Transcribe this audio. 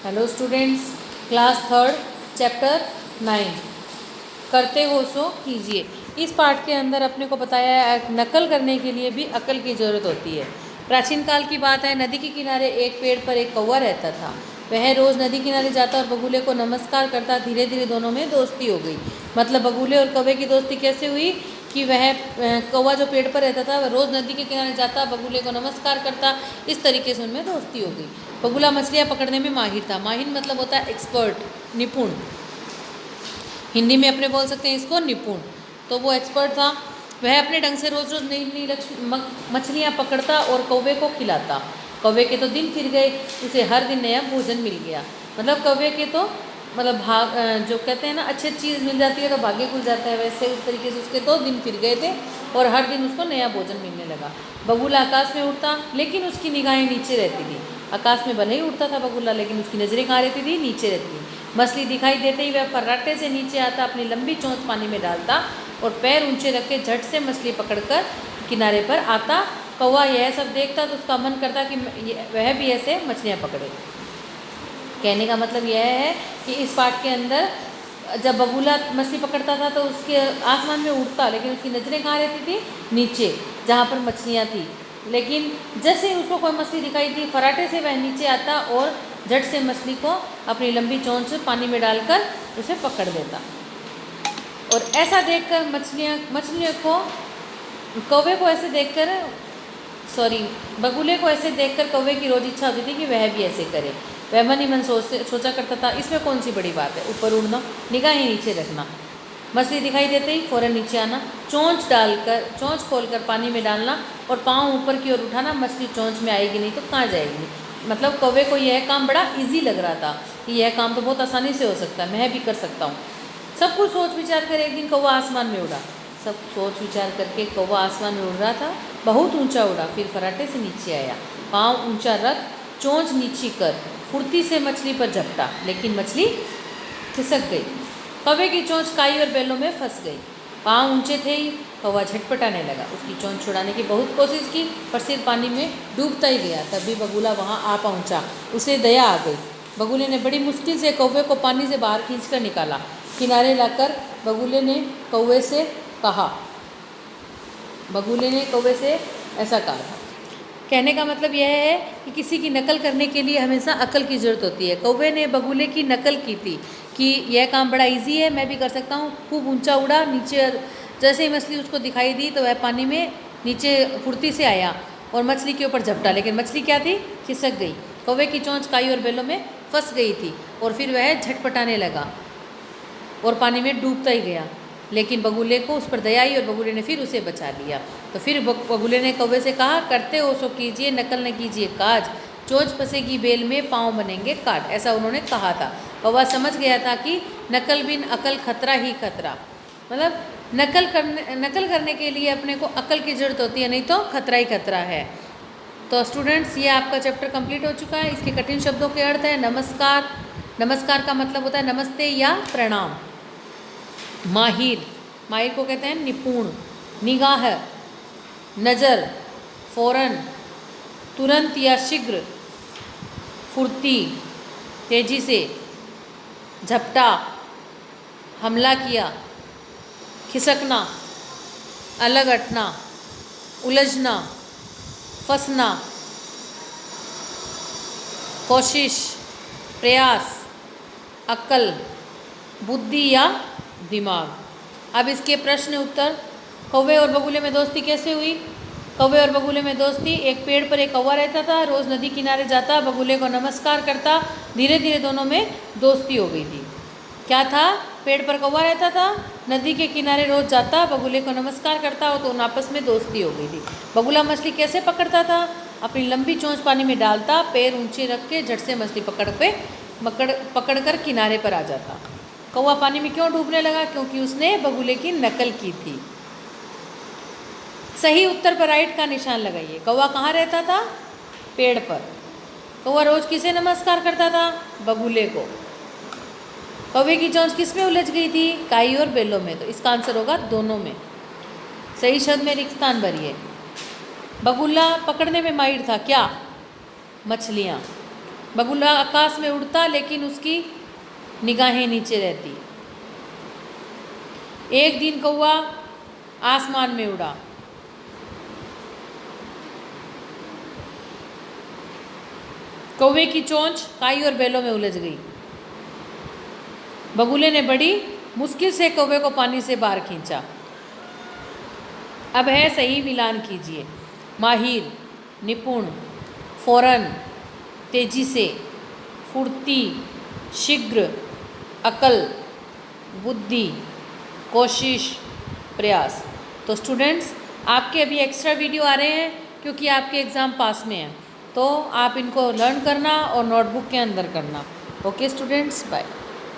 Hello students, class third chapter 9 करते हो सो कीजिए। इस पाठ के अंदर अपने को बताया है नकल करने के लिए भी अकल की ज़रूरत होती है। प्राचीन काल की बात है, नदी के किनारे एक पेड़ पर एक कौवा रहता था। वह रोज़ नदी किनारे जाता और बगुले को नमस्कार करता। धीरे धीरे दोनों में दोस्ती हो गई। मतलब बगुले और कौवे की दोस्ती कैसे हुई कि वह कौवा जो पेड़ पर रहता था वह रोज़ नदी के किनारे जाता, बगुले को नमस्कार करता। इस तरीके से उनमें दोस्ती हो गई। बगुला मछलियाँ पकड़ने में माहिर था। माहिर मतलब होता है एक्सपर्ट, निपुण। हिंदी में अपने बोल सकते हैं इसको निपुण। तो वो एक्सपर्ट था। वह अपने ढंग से रोज़ रोज़ नई नई मछलियाँ पकड़ता और कौवे को खिलाता। कौवे के तो दिन फिर गए, उसे हर दिन नया भोजन मिल गया। मतलब कौवे के तो मतलब भाग जो कहते हैं ना, अच्छी चीज़ मिल जाती है तो भाग्य खुल जाता है, वैसे उस तरीके से उसके तो दिन फिर गए थे और हर दिन उसको नया भोजन मिलने लगा। बगुला आकाश में उड़ता, लेकिन उसकी निगाहें नीचे रहती थी। आकाश में भले ही उड़ता था बगुला, लेकिन उसकी नज़रें कहाँ रहती थी? नीचे रहती थी। मछली दिखाई देते ही वह फर्राटे से नीचे आता, अपनी लंबी चोंच पानी में डालता और पैर ऊंचे रख के झट से मछली पकड़कर किनारे पर आता। कौवा यह सब देखता तो उसका मन करता कि वह भी ऐसे मछलियाँ पकड़े। कहने का मतलब यह है कि इस पाठ के अंदर जब बगुला मछली पकड़ता था तो उसके आसमान में उड़ता, लेकिन उसकी नज़रें कहाँ रहती थी? नीचे, जहाँ पर मछलियाँ थी। लेकिन जैसे ही उसको कोई मछली दिखाई दी, फराटे से वह नीचे आता और झट से मछली को अपनी लंबी चोंच पानी में डालकर उसे पकड़ देता। और ऐसा देखकर मछलियों को कौवे को ऐसे देखकर बगुले को ऐसे देखकर कौवे की रोज इच्छा होती थी कि वह भी ऐसे करे। वह मन ही मन सोचा करता था, इसमें कौन सी बड़ी बात है, ऊपर उड़ना, निगाहें नीचे रखना, मछली दिखाई देते ही फौरन नीचे आना, चोंच खोलकर पानी में डालना और पाँव ऊपर की ओर उठाना। मछली चोंच में आएगी नहीं तो कहाँ जाएगी। मतलब कौवे को यह काम बड़ा इजी लग रहा था कि यह काम तो बहुत आसानी से हो सकता है, मैं भी कर सकता हूँ। सब कुछ सोच विचार कर एक दिन कौवा आसमान में उड़ा। सब सोच विचार करके कौवा आसमान में उड़ रहा था, बहुत ऊंचा उड़ा, फिर फराटे से नीचे आया, पाँव ऊंचा रख, चोंच नीची कर, फुर्ती से मछली पर झपटा, लेकिन मछली खिसक गई। कौवे की चोंच काई और बेलों में फंस गई। पाँव ऊंचे थे ही कौवा झटपटाने लगा। उसकी चोंच छुड़ाने की बहुत कोशिश की, पर सिर पानी में डूबता ही गया। तभी बगुला वहाँ आ पहुँचा। उसे दया आ गई। बगुले ने बड़ी मुश्किल से कौवे को पानी से बाहर खींचकर निकाला। किनारे लाकर बगुले ने कौवे से ऐसा कहा। कहने का मतलब यह है कि किसी की नकल करने के लिए हमेशा अकल की ज़रूरत होती है। कौवे ने बगुले की नकल की थी कि यह काम बड़ा इजी है, मैं भी कर सकता हूँ। खूब ऊंचा उड़ा, नीचे जैसे ही मछली उसको दिखाई दी तो वह पानी में नीचे फुर्ती से आया और मछली के ऊपर झपटा, लेकिन मछली क्या थी? खिसक गई। कौवे की चोंच काई और बेलों में फंस गई थी और फिर वह झटपटाने लगा और पानी में डूबता ही गया। लेकिन बगुले को उस पर दया आई और बगुले ने फिर उसे बचा लिया। तो फिर बगुले ने कौवे से कहा, करते हो सो कीजिए, नकल न कीजिए काज, चोंच फंसेगी बेल में, पाँव बनेंगे काट। ऐसा उन्होंने कहा था। कौवा समझ गया था कि नकल बिन अकल खतरा ही खतरा। मतलब नकल करने के लिए अपने को अकल की ज़रूरत होती है, नहीं तो खतरा ही खतरा है। तो स्टूडेंट्स, ये आपका चैप्टर कंप्लीट हो चुका है। इसके कठिन शब्दों के अर्थ है नमस्कार। नमस्कार का मतलब होता है नमस्ते या प्रणाम। माहिर को कहते हैं निपुण। निगाह, नज़र, फौरन, तुरंत या शीघ्र, फुर्ती, तेजी से, झपटा, हमला किया, खिसकना, अलग हटना, उलझना, फंसना, कोशिश, प्रयास, अक्ल, बुद्धि या दिमाग। अब इसके प्रश्न उत्तर। कौवे और बगुले में दोस्ती कैसे हुई? कौवे और बगुले में दोस्ती, एक पेड़ पर एक कौवा रहता था, रोज़ नदी किनारे जाता, बगुले को नमस्कार करता। धीरे धीरे दोनों में दोस्ती हो गई थी। क्या था? पेड़ पर कौवा रहता था, नदी के किनारे रोज़ जाता, बगुले को नमस्कार करता और तो उन आपस में दोस्ती हो गई थी। बगुला मछली कैसे पकड़ता था? अपनी लंबी चोंच पानी में डालता, पैर ऊंचे रख के झट से मछली पकड़कर किनारे पर आ जाता। कौवा पानी में क्यों डूबने लगा? क्योंकि उसने बगुले की नकल की थी। सही उत्तर पर राइट का निशान लगाइए। कौवा कहाँ रहता था? पेड़ पर। कौवा रोज किसे नमस्कार करता था? बगुले को। कौवे की चोंच किस में उलझ गई थी? काई और बेलों में। तो इसका आंसर होगा दोनों में। सही शब्द में रिक्त स्थान भरिए। बगुला पकड़ने में माहिर था। क्या? मछलियाँ। बगुला आकाश में उड़ता लेकिन उसकी निगाहें नीचे रहती। एक दिन कौवा आसमान में उड़ा। कौवे की चोंच काई और बेलों में उलझ गई। बगुले ने बड़ी मुश्किल से कौवे को पानी से बाहर खींचा। अब है सही मिलान कीजिए। माहिर, निपुण, फौरन, तेजी से, फुर्ती, शीघ्र, अकल, बुद्धि, कोशिश, प्रयास। तो स्टूडेंट्स, आपके अभी एक्स्ट्रा वीडियो आ रहे हैं क्योंकि आपके एग्ज़ाम पास में हैं, तो आप इनको लर्न करना और नोटबुक के अंदर करना। Okay students, bye.